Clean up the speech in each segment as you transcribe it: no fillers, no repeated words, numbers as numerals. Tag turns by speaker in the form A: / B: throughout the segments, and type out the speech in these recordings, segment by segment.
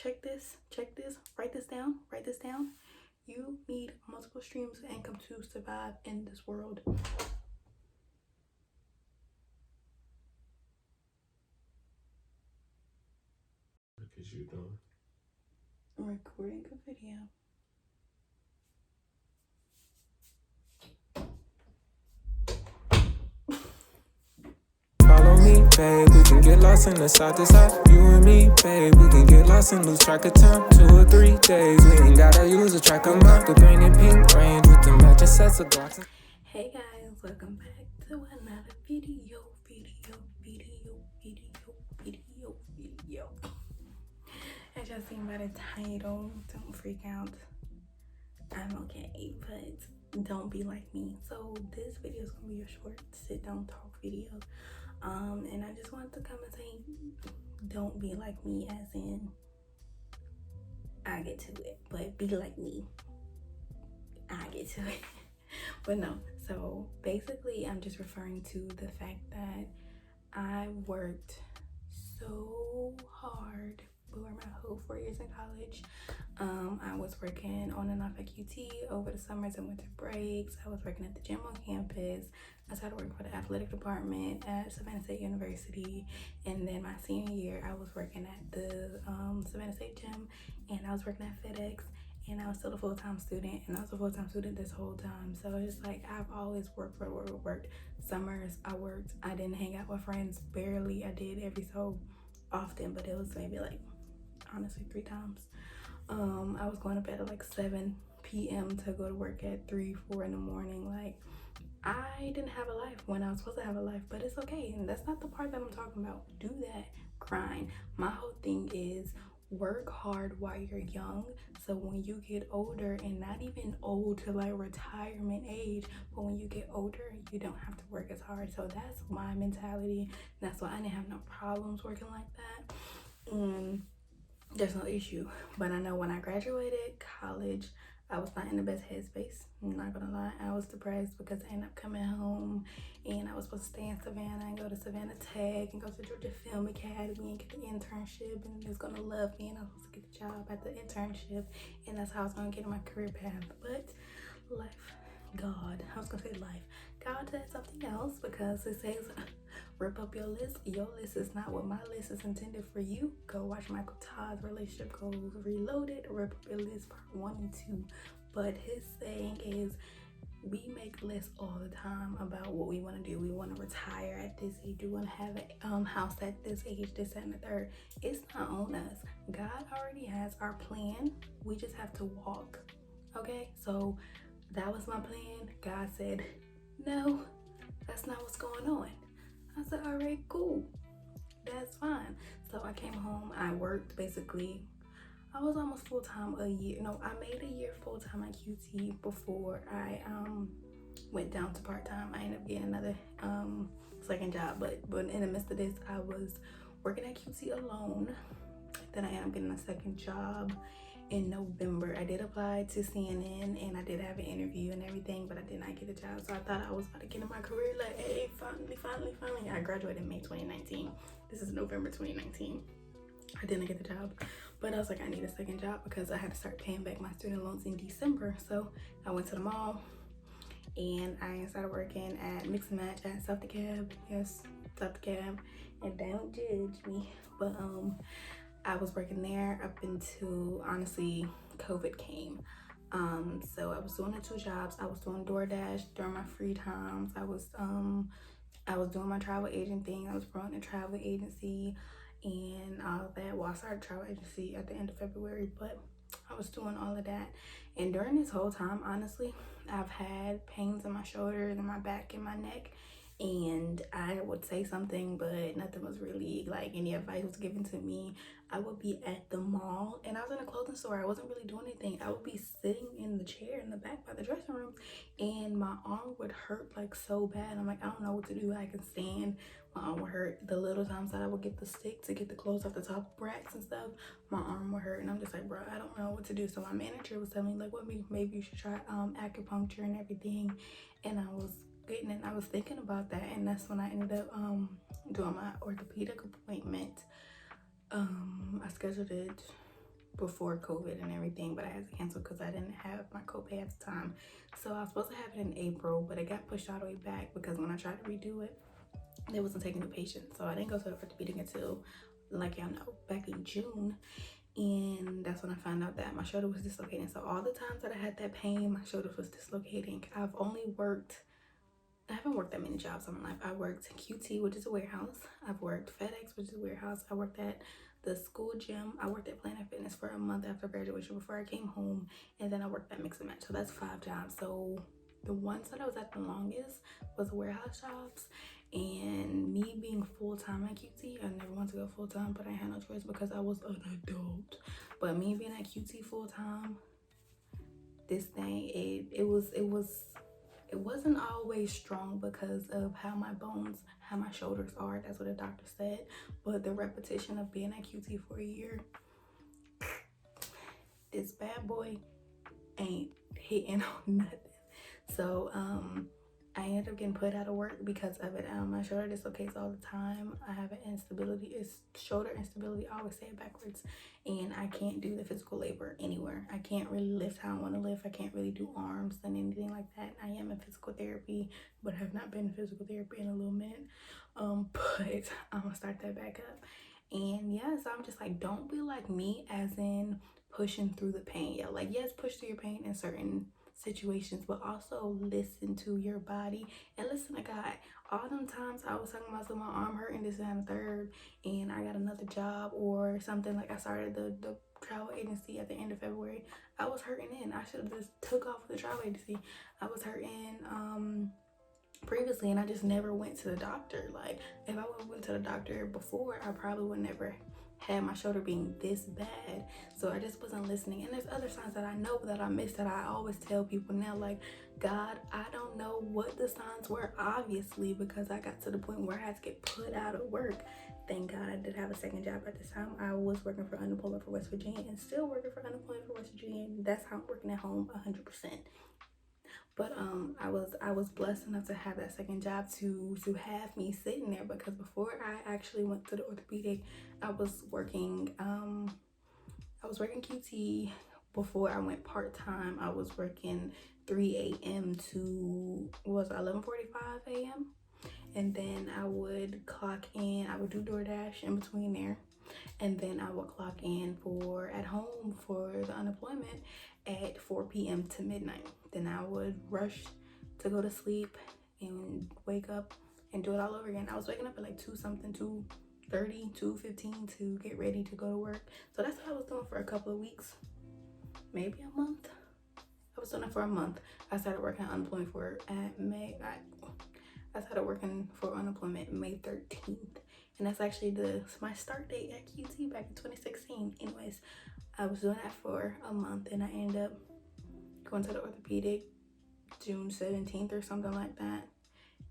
A: check this, write this down, You need multiple streams of income to survive in this world.
B: Because you're doing?
A: I'm recording a video.
C: Follow me, babe, we can get lost in the side to side. You and me, babe, we can get lost and lose track of time. 2 or 3 days, we ain't gotta use a track of mine. We're bringing pink range with the matching sets of glasses.
A: Hey guys, welcome back to another video. As y'all seen by the title, don't freak out. I'm okay, but don't be like me. So this video is gonna be a short sit down talk video. And I just wanted to come and say, don't be like me, as in I get to it, but be like me, I get to it. But no, so basically I'm just referring to the fact that I worked so hard for my whole 4 years in college. I was working on and off at QT over the summers and winter breaks. I was working at the gym on campus. I started working for the athletic department at Savannah State University, and then my senior year I was working at the Savannah State gym, and I was working at FedEx, and I was still a full-time student, and I was a full-time student this whole time. So it's like I've always worked. Summers I worked. I didn't hang out with friends, barely. I did every so often, but it was maybe like honestly 3 times. I was going to bed at like 7 p.m. to go to work at 3-4 in the morning. Like, I didn't have a life when I was supposed to have a life, but it's okay. And that's not the part that I'm talking about. Do that, grind. My whole thing is work hard while you're young, so when you get older, and not even old to like retirement age, but when you get older, you don't have to work as hard. So that's my mentality. That's why I didn't have no problems working like that. There's no issue. But I know when I graduated college, I was not in the best headspace. I'm not gonna lie. I was depressed because I ended up coming home, and I was supposed to stay in Savannah and go to Savannah Tech and go to Georgia Film Academy and get the internship, and he was gonna love me, and I was supposed to get the job at the internship, and that's how I was gonna get in my career path. But God said something else, because it says rip up your list. Your list is not what my list is intended for you. Go watch Michael Todd's Relationship Goals Reloaded, rip up your list part 1 and 2. But his saying is, we make lists all the time about what we want to do. We want to retire at this age. We want to have a house at this age, this and the third. It's not on us. God already has our plan. We just have to walk. Okay, so that was my plan. God said, no, that's not what's going on. I said, all right, cool, that's fine. So I came home, I worked basically, I was almost full-time a year. No, I made a year full-time at QT before I went down to part-time. I ended up getting another second job, but in the midst of this, I was working at QT alone. Then I ended up getting a second job in November. I did apply to CNN, and I did have an interview and everything, but I did not get the job. So I thought I was about to get in my career, like, hey, finally. I graduated in May 2019. This is November 2019. I didn't get the job, but I was like, I need a second job because I had to start paying back my student loans in December. So I went to the mall, and I started working at Mix and Match at South DeKalb. Yes, South DeKalb, and don't judge me, but I was working there up until, honestly, COVID came. So I was doing the 2 jobs. I was doing DoorDash during my free times. I was doing my travel agent thing. I was running a travel agency and all of that. Well, I started a travel agency at the end of February, but I was doing all of that. And during this whole time, honestly, I've had pains in my shoulders and my back and my neck. And I would say something, but nothing was really, like, any advice was given to me. I would be at the mall, and I was in a clothing store. I wasn't really doing anything. I would be sitting in the chair in the back by the dressing room, and my arm would hurt like so bad. I'm like, I don't know what to do. I can stand. My arm would hurt. The little times that I would get the stick to get the clothes off the top of racks and stuff, my arm would hurt, and I'm just like, bro, I don't know what to do. So my manager was telling me, like, well, maybe you should try acupuncture and everything. And I was thinking about that, and that's when I ended up doing my orthopedic appointment. I scheduled it before COVID and everything, but I had to cancel because I didn't have my copay at the time. So I was supposed to have it in April, but it got pushed all the way back because when I tried to redo it, they wasn't taking new patients. So I didn't go to the orthopedic until, like y'all know, back in June. And that's when I found out that my shoulder was dislocating. So all the times that I had that pain, my shoulder was dislocating. I haven't worked that many jobs in my life. I worked QT, which is a warehouse. I've worked FedEx, which is a warehouse. I worked at the school gym. I worked at Planet Fitness for a month after graduation before I came home. And then I worked at Mix and Match. So that's 5 jobs. So the ones that I was at the longest was warehouse jobs. And me being full-time at QT, I never wanted to go full-time, but I had no choice because I was an adult. But me being at QT full-time, this thing, it wasn't always strong because of how my bones, how my shoulders are. That's what the doctor said. But the repetition of being at QT for a year, this bad boy ain't hitting on nothing. So I ended up getting put out of work because of it. My shoulder dislocates all the time. I have an instability. It's shoulder instability. I always say it backwards. And I can't do the physical labor anywhere. I can't really lift how I want to lift. I can't really do arms and anything like that. I am in physical therapy, but have not been in physical therapy in a little minute. But I'm going to start that back up. And yeah, so I'm just like, don't be like me, as in pushing through the pain. Yeah, like, yes, push through your pain in certain situations, but also listen to your body and listen to God. All them times I was talking about my arm hurting, this and the third, and I got another job or something, like I started the travel agency at the end of February. I was hurting in. I should have just took off with the travel agency. I was hurting previously, and I just never went to the doctor. Like, if I would have went to the doctor before, I probably would never had my shoulder being this bad. So I just wasn't listening. And there's other signs that I know that I missed, that I always tell people now, like, God, I don't know what the signs were, obviously, because I got to the point where I had to get put out of work. Thank God I did have a second job at this time. I was working for unemployment for West Virginia and still working for unemployment for West Virginia. That's how I'm working at home 100%. But I was blessed enough to have that second job to have me sitting there, because before I actually went to the orthopedic, I was working QT. Before I went part-time, I was working 3 a.m. to 11:45 a.m. and then I would clock in. I would do DoorDash in between there, and then I would clock in for at home for the unemployment at 4 p.m. to midnight. Then I would rush to go to sleep and wake up and do it all over again. I was waking up at like 2:30, 2:15 to get ready to go to work. So that's what I was doing for a couple of weeks, maybe a month. I was doing it for a month. I started working unemployment I started working for unemployment May 13th. And that's actually my start date at QT back in 2016. Anyways, I was doing that for a month, and I ended up going to the orthopedic June 17th or something like that.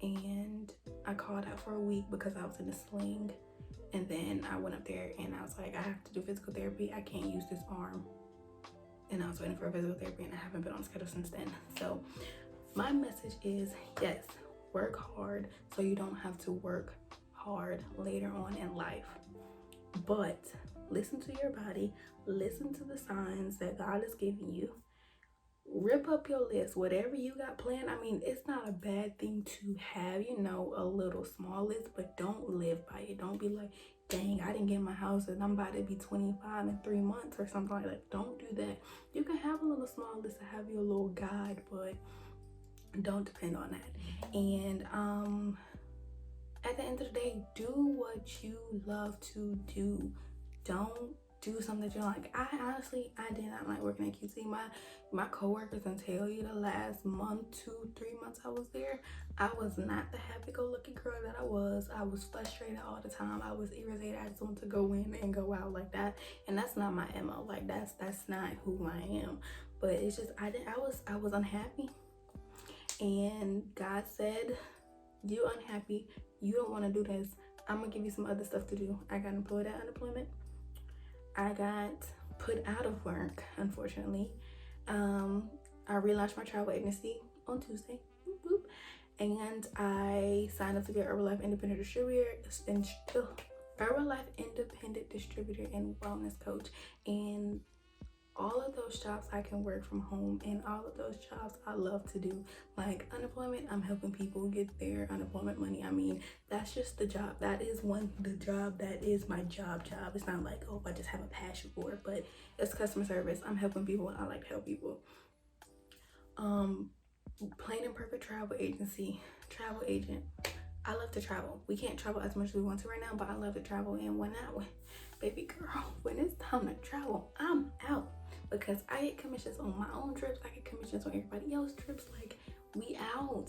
A: And I called out for a week because I was in a sling. And then I went up there and I was like, I have to do physical therapy. I can't use this arm. And I was waiting for physical therapy, and I haven't been on schedule since then. So my message is, yes, work hard so you don't have to work hard later on in life. But listen to your body, listen to the signs that God is giving you. Rip up your list, whatever you got planned. I mean, it's not a bad thing to have, a little small list, but don't live by it. Don't be like, dang, I didn't get my house and I'm about to be 25 in 3 months or something like that. Don't do that. You can have a little small list to have your little guide, but don't depend on that. And at the end of the day, do what you love to do. Don't do something that you like. I did not like working at QT. My coworkers can tell you the last month, 2-3 months I was there, I was not the happy-go-lucky girl that I was. I was frustrated all the time. I was irritated. I just wanted to go in and go out like that. And that's not my MO. Like, that's not who I am. But it's just I was unhappy. And God said, you unhappy, you don't want to do this, I'm gonna give you some other stuff to do. I got employed at unemployment. I got put out of work, unfortunately. I relaunched my travel agency on Tuesday. Boop, boop. And I signed up to be an Herbalife independent distributor. Herbalife independent distributor and wellness coach. And all of those jobs I can work from home, and all of those jobs I love to do. Like unemployment, I'm helping people get their unemployment money. I mean, that's just the job. That is the job that is my job. It's not like, oh, I just have a passion for it, but it's customer service. I'm helping people and I like to help people. Plain and Perfect travel agency, travel agent. I love to travel. We can't travel as much as we want to right now, but I love to travel. And baby girl, when it's time to travel, I'm out, because I get commissions on my own trips. I get commissions on everybody else's trips. Like, we out.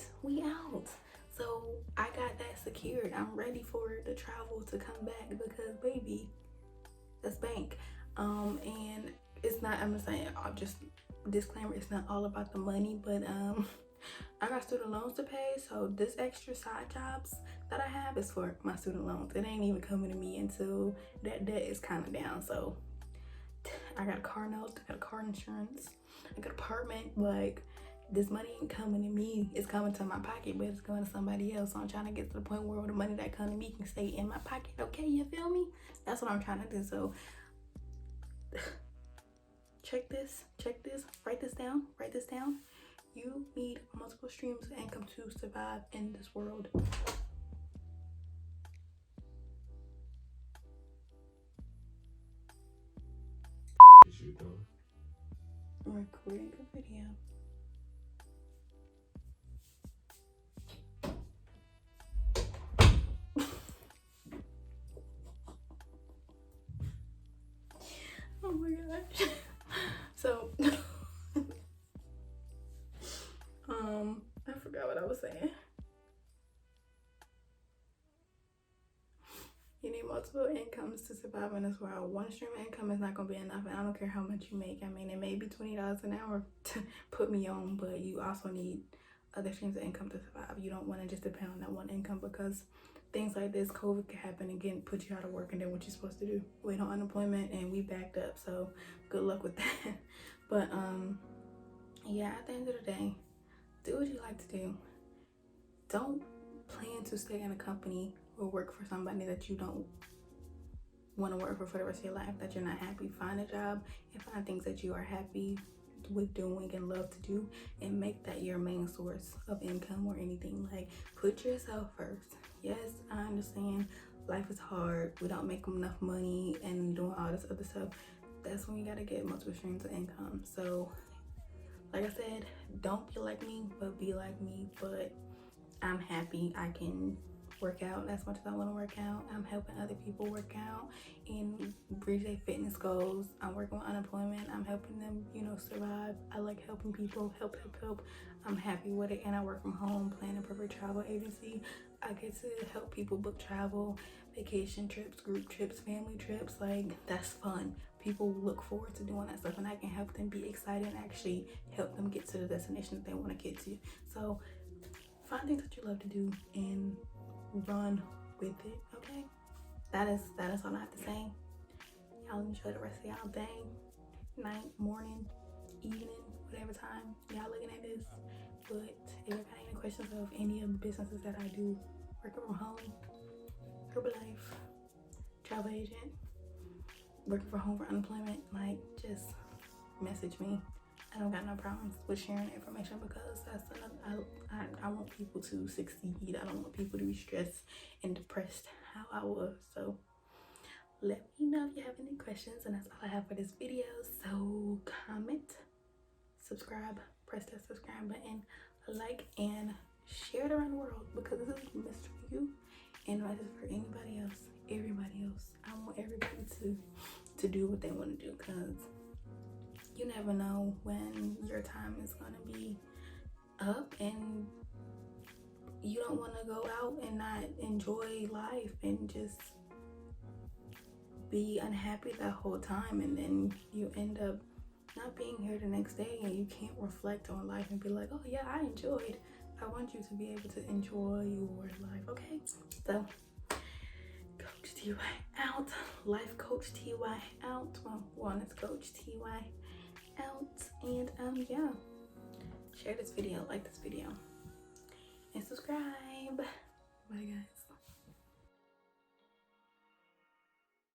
A: So I got that secured. I'm ready for the travel to come back, because baby, that's bank. And it's not, I'm just saying, I'll just disclaimer, it's not all about the money, but I got student loans to pay, so this extra side jobs that I have is for my student loans. It ain't even coming to me until that debt is kind of down. So I got a car note, I got a car insurance, I got an apartment. Like, this money ain't coming to me, it's coming to my pocket, but it's going to somebody else. So I'm trying to get to the point where the money that comes to me can stay in my pocket. Okay, you feel me? That's what I'm trying to do. So check this, write this down. You need multiple streams of income to survive in this world.
B: Is you doing?
A: I'm recording a video. Oh my gosh. So I forgot what I was saying. You need multiple incomes to survive in this world. One stream of income is not gonna be enough, and I don't care how much you make. I mean, it may be $20 an hour to put me on, but you also need other streams of income to survive. You don't want to just depend on that one income, because things like this, COVID could happen again, put you out of work, and then what you're supposed to do? Wait on unemployment, and we backed up. So good luck with that. But yeah, at the end of the day, do what you like to do. Don't plan to stay in a company or work for somebody that you don't want to work for the rest of your life, that you're not happy. Find a job and find things that you are happy with doing and love to do, and make that your main source of income or anything. Like, put yourself first. Yes, I understand life is hard, we don't make enough money and doing all this other stuff. That's when you gotta get multiple streams of income. So like I said, don't be like me, but be like me. But I'm happy I can work out as much as I want to work out. I'm helping other people work out and reach their fitness goals. I'm working with unemployment. I'm helping them, survive. I like helping people, help. I'm happy with it. And I work from home, Plain and Perfect travel agency. I get to help people book travel, vacation trips, group trips, family trips. Like, that's fun. People look forward to doing that stuff, and I can help them be excited and actually help them get to the destination that they want to get to. So find things that you love to do and run with it. Okay, that is all I have to say. Y'all enjoy the rest of y'all day, night, morning, evening, whatever time y'all looking at this. But if you got any questions of any of the businesses that I do, working from home, Herbalife, travel agent, working from home for unemployment, like, just message me. I don't got no problems with sharing the information, because that's another, I want people to succeed. I don't want people to be stressed and depressed how I was. So let me know if you have any questions, and that's all I have for this video. So comment, subscribe, press that subscribe button, like, and share it around the world, because this is a message for you and a message for anybody else, everybody else. I want everybody to do what they want to do, because you never know when your time is going to be up, and you don't want to go out and not enjoy life and just be unhappy that whole time, and then you end up not being here the next day, and you can't reflect on life and be like, oh yeah, I enjoyed. I want you to be able to enjoy your life. Okay, so Coach TY out, life coach TY out, well, wellness coach TY out. And yeah, share this video, like this video, and subscribe. Bye guys.